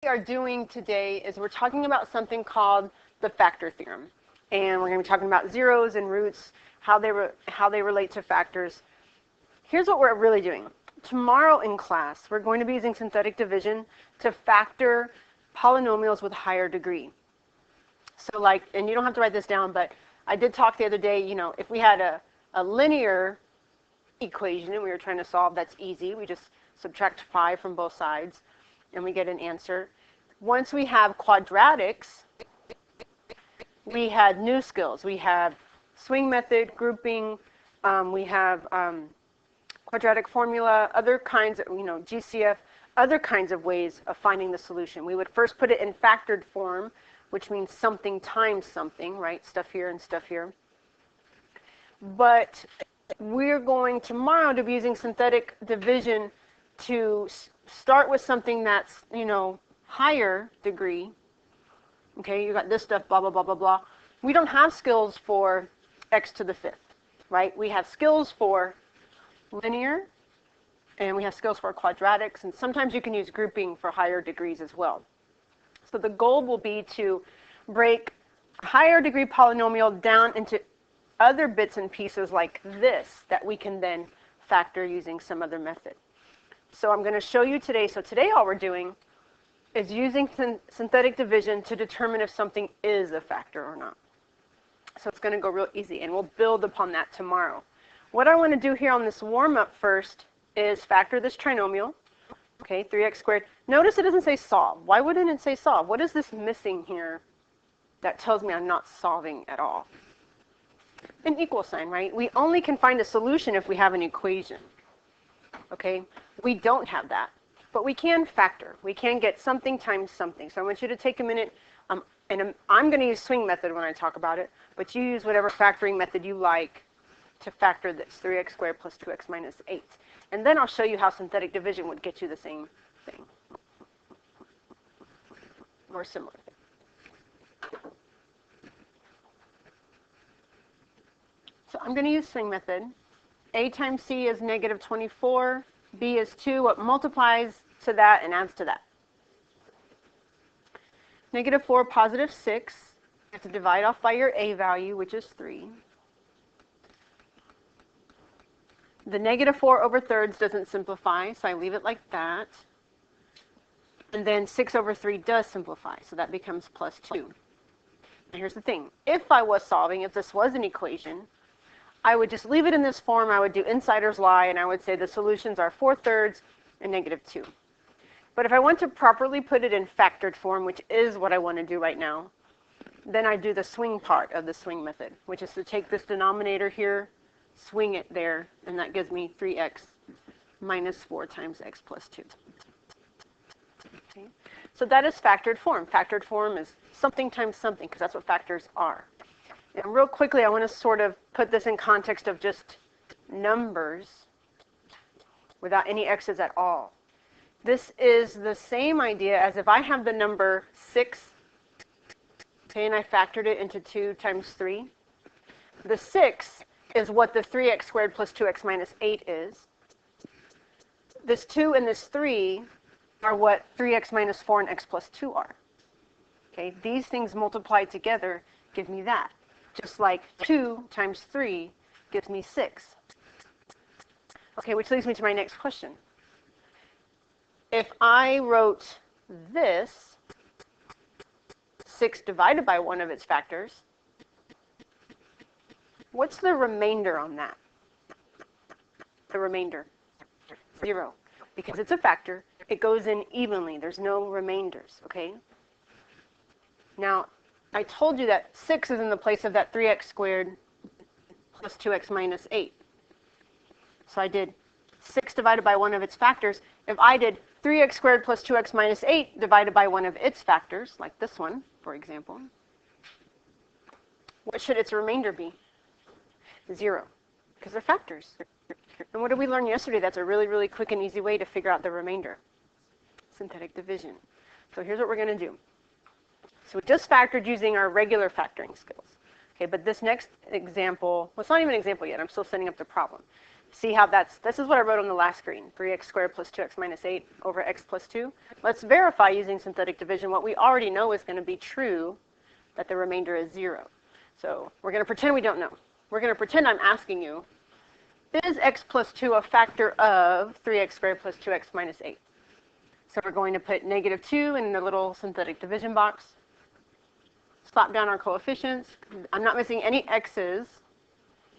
Are doing today is we're talking about something called the factor theorem, and we're going to be talking about zeros and roots, how they relate to factors. Here's what we're really doing. Tomorrow in class, we're going to be using synthetic division to factor polynomials with higher degree. So and you don't have to write this down, but I did talk the other day, if we had a linear equation and we were trying to solve, that's easy. We just subtract 5 from both sides and we get an answer. Once we have quadratics, we had new skills. We have swing method, grouping, we have quadratic formula, other kinds of, GCF, other kinds of ways of finding the solution. We would first put it in factored form, which means something times something, right? Stuff here and stuff here. But we're going tomorrow to be using synthetic division to start with something that's, higher degree. Okay, you got this stuff, blah, blah, blah, blah, blah. We don't have skills for x to the 5th, right? We have skills for linear, and we have skills for quadratics, and sometimes you can use grouping for higher degrees as well. So the goal will be to break a higher degree polynomial down into other bits and pieces like this that we can then factor using some other method. So I'm going to show you today. So today all we're doing is using synthetic division to determine if something is a factor or not. So it's going to go real easy, and we'll build upon that tomorrow. What I want to do here on this warm-up first is factor this trinomial. Okay, 3x squared. Notice it doesn't say solve. Why wouldn't it say solve? What is this missing here that tells me I'm not solving at all? An equal sign, right? We only can find a solution if we have an equation. Okay, we don't have that, but we can factor. We can get something times something. So I want you to take a minute, and I'm going to use swing method when I talk about it, but you use whatever factoring method you like to factor this, 3x squared plus 2x minus 8. And then I'll show you how synthetic division would get you the same thing, or similar thing. So I'm going to use swing method. A times C is negative 24. B is 2. What multiplies to that and adds to that? Negative 4, positive 6. You have to divide off by your A value, which is 3. The negative 4 over thirds doesn't simplify, so I leave it like that. And then 6 over 3 does simplify, so that becomes plus 2. And here's the thing. If I was solving, if this was an equation, I would just leave it in this form. I would do insider's lie, and I would say the solutions are 4/3 and negative 2. But if I want to properly put it in factored form, which is what I want to do right now, then I do the swing part of the swing method, which is to take this denominator here, swing it there, and that gives me 3x minus 4 times x plus 2. Okay. So that is factored form. Factored form is something times something, because that's what factors are. And real quickly, I want to sort of put this in context of just numbers without any x's at all. This is the same idea as if I have the number 6, okay, and I factored it into 2 times 3. The 6 is what the 3x squared plus 2x minus 8 is. This 2 and this 3 are what 3x minus 4 and x plus 2 are. Okay, these things multiplied together give me that. Just like 2 times 3 gives me 6. Okay, which leads me to my next question. If I wrote this, 6 divided by one of its factors, what's the remainder on that? The remainder, 0. Because it's a factor, it goes in evenly. There's no remainders, okay? Now, I told you that 6 is in the place of that 3x squared plus 2x minus 8. So I did 6 divided by one of its factors. If I did 3x squared plus 2x minus 8 divided by one of its factors, like this one, for example, what should its remainder be? 0, because they're factors. And what did we learn yesterday? That's a really, really quick and easy way to figure out the remainder. Synthetic division. So here's what we're going to do. So we just factored using our regular factoring skills. Okay, but this next example, well, it's not even an example yet. I'm still setting up the problem. See how this is what I wrote on the last screen, 3x squared plus 2x minus 8 over x plus 2. Let's verify using synthetic division what we already know is going to be true, that the remainder is 0. So we're going to pretend we don't know. We're going to pretend I'm asking you, is x plus 2 a factor of 3x squared plus 2x minus 8? So we're going to put negative 2 in the little synthetic division box. Slap down our coefficients. I'm not missing any x's,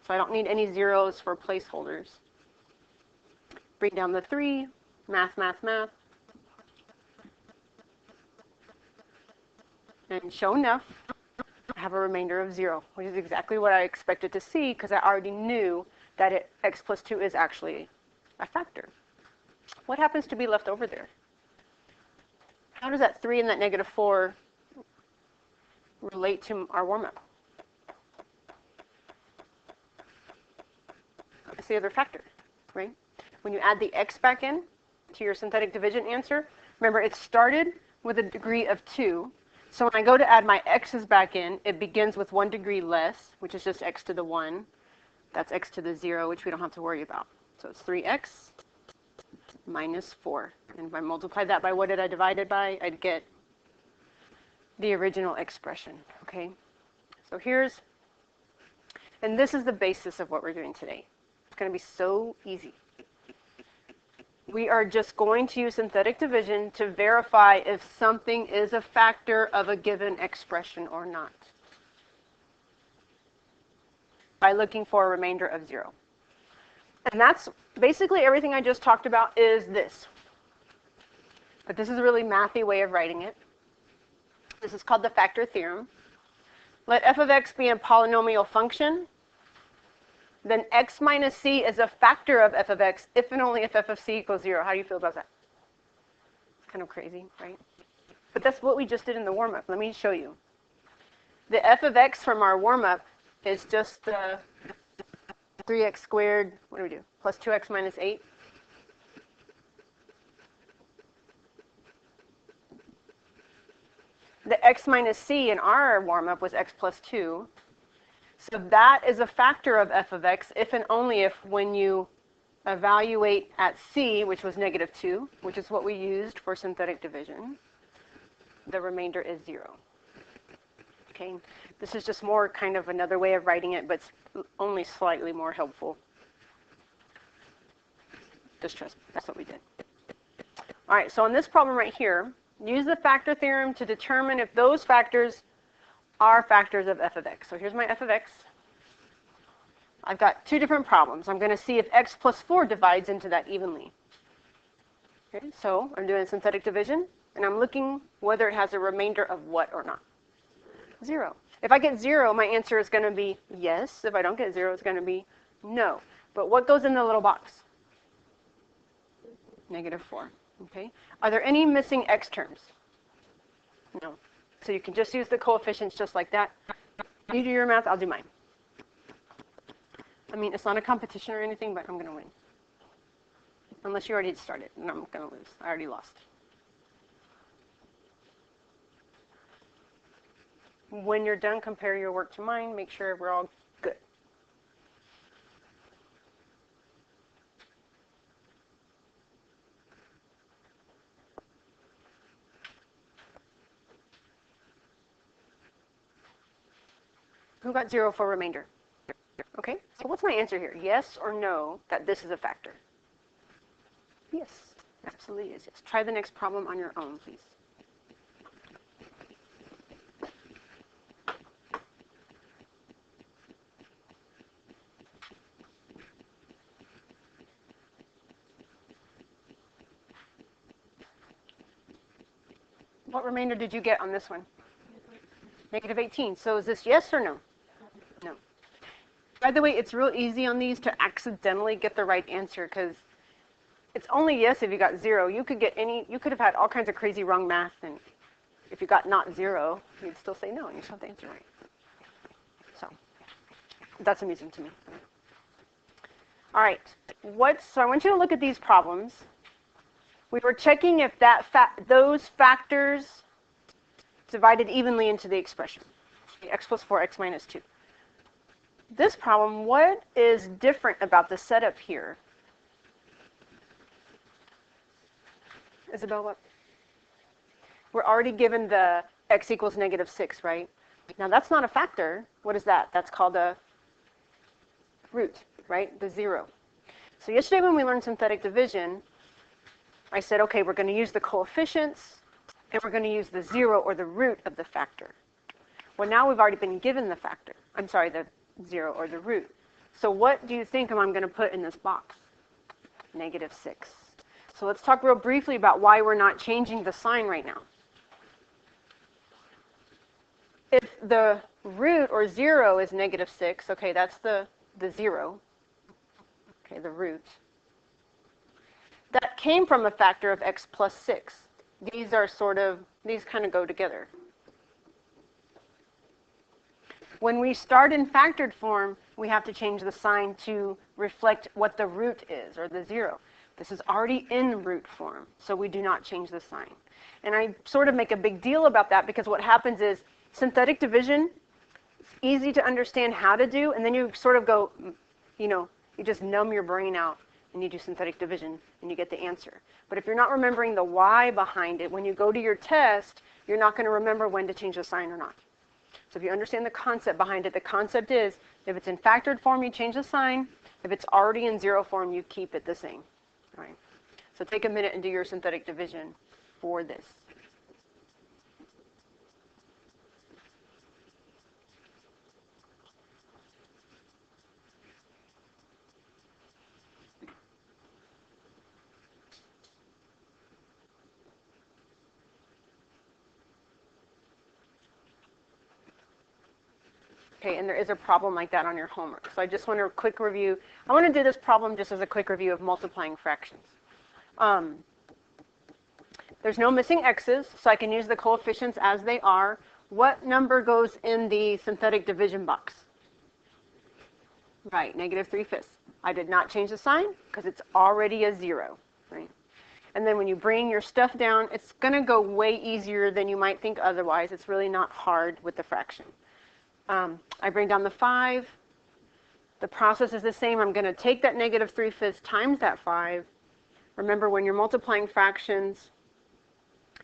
so I don't need any zeros for placeholders. Bring down the 3, math, math, math. And sure enough, I have a remainder of 0, which is exactly what I expected to see because I already knew that x plus 2 is actually a factor. What happens to be left over there? How does that 3 and that negative 4 relate to our warm-up? It's the other factor, right? When you add the x back in to your synthetic division answer, remember it started with a degree of 2. So when I go to add my x's back in, it begins with 1 degree less, which is just x to the 1. That's x to the 0, which we don't have to worry about. So it's 3x minus 4. And if I multiply that by what did I divide it by, I'd get the original expression, okay? So and this is the basis of what we're doing today. It's going to be so easy. We are just going to use synthetic division to verify if something is a factor of a given expression or not, by looking for a remainder of 0. And that's basically everything I just talked about is this. But this is a really mathy way of writing it. This is called the factor theorem. Let f of x be a polynomial function. Then x minus c is a factor of f of x if and only if f of c equals 0. How do you feel about that? It's kind of crazy, right? But that's what we just did in the warm-up. Let me show you. The f of x from our warm-up is just the 3x squared, what do we do, plus 2x minus 8. The x minus c in our warm-up was x plus 2. So that is a factor of f of x if and only if when you evaluate at c, which was negative 2, which is what we used for synthetic division, the remainder is 0. Okay, this is just more kind of another way of writing it, but it's only slightly more helpful. Just trust me, that's what we did. All right, so on this problem right here, use the factor theorem to determine if those factors are factors of f of x. So here's my f of x. I've got 2 different problems. I'm going to see if x plus 4 divides into that evenly. Okay, so I'm doing synthetic division, and I'm looking whether it has a remainder of what or not. 0. If I get 0, my answer is going to be yes. If I don't get 0, it's going to be no. But what goes in the little box? Negative 4. Okay. Are there any missing x terms? No. So you can just use the coefficients just like that. You do your math, I'll do mine. I mean, it's not a competition or anything, but I'm going to win. Unless you already started, and I'm going to lose. I already lost. When you're done, compare your work to mine. Make sure we're all good. Who got 0 for remainder? Okay, so what's my answer here? Yes or no that this is a factor? Yes, absolutely is. Yes. Try the next problem on your own, please. What remainder did you get on this one? Negative 18. So is this yes or no? No. By the way, it's real easy on these to accidentally get the right answer because it's only yes if you got 0. You could have had all kinds of crazy wrong math, and if you got not 0, you'd still say no, and you still have the answer right. So that's amusing to me. All right. So I want you to look at these problems. We were checking if those factors divided evenly into the expression, x plus 4, x minus 2. this problem, what is different about the setup here? Isabel, what? We're already given the x equals -6, right? Now that's not a factor. What is that? That's called a root, right? The 0. So yesterday when we learned synthetic division, I said, okay, we're going to use the coefficients, and we're going to use the 0 or the root of the factor. Well, now we've already been given the factor. I'm sorry, the 0 or the root. So what do you think I'm going to put in this box? -6. So let's talk real briefly about why we're not changing the sign right now. If the root or 0 is -6, okay, that's the 0, okay, the root. That came from a factor of x plus 6. These are these kind of go together. When we start in factored form, we have to change the sign to reflect what the root is, or the 0. This is already in root form, so we do not change the sign. And I sort of make a big deal about that because what happens is synthetic division, it's easy to understand how to do, and then you sort of go, you just numb your brain out and you do synthetic division and you get the answer. But if you're not remembering the why behind it, when you go to your test, you're not going to remember when to change the sign or not. So if you understand the concept behind it, the concept is if it's in factored form, you change the sign. If it's already in 0 form, you keep it the same. All right. So take a minute and do your synthetic division for this. Okay, and there is a problem like that on your homework. So I just want a quick review. I want to do this problem just as a quick review of multiplying fractions. There's no missing x's, so I can use the coefficients as they are. What number goes in the synthetic division box? Right, -3/5. I did not change the sign because it's already a 0, right? And then when you bring your stuff down, it's going to go way easier than you might think otherwise. It's really not hard with the fraction. I bring down the 5. The process is the same. I'm going to take that -3/5 times that 5. Remember, when you're multiplying fractions,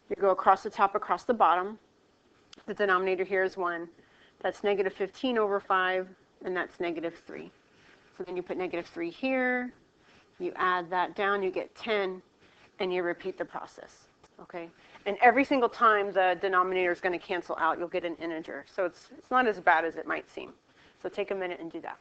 you go across the top, across the bottom. The denominator here is 1. That's -15/5, and that's -3. So then you put -3 here. You add that down, you get 10, and you repeat the process. Okay? And every single time the denominator is going to cancel out, you'll get an integer. So it's not as bad as it might seem. So take a minute and do that.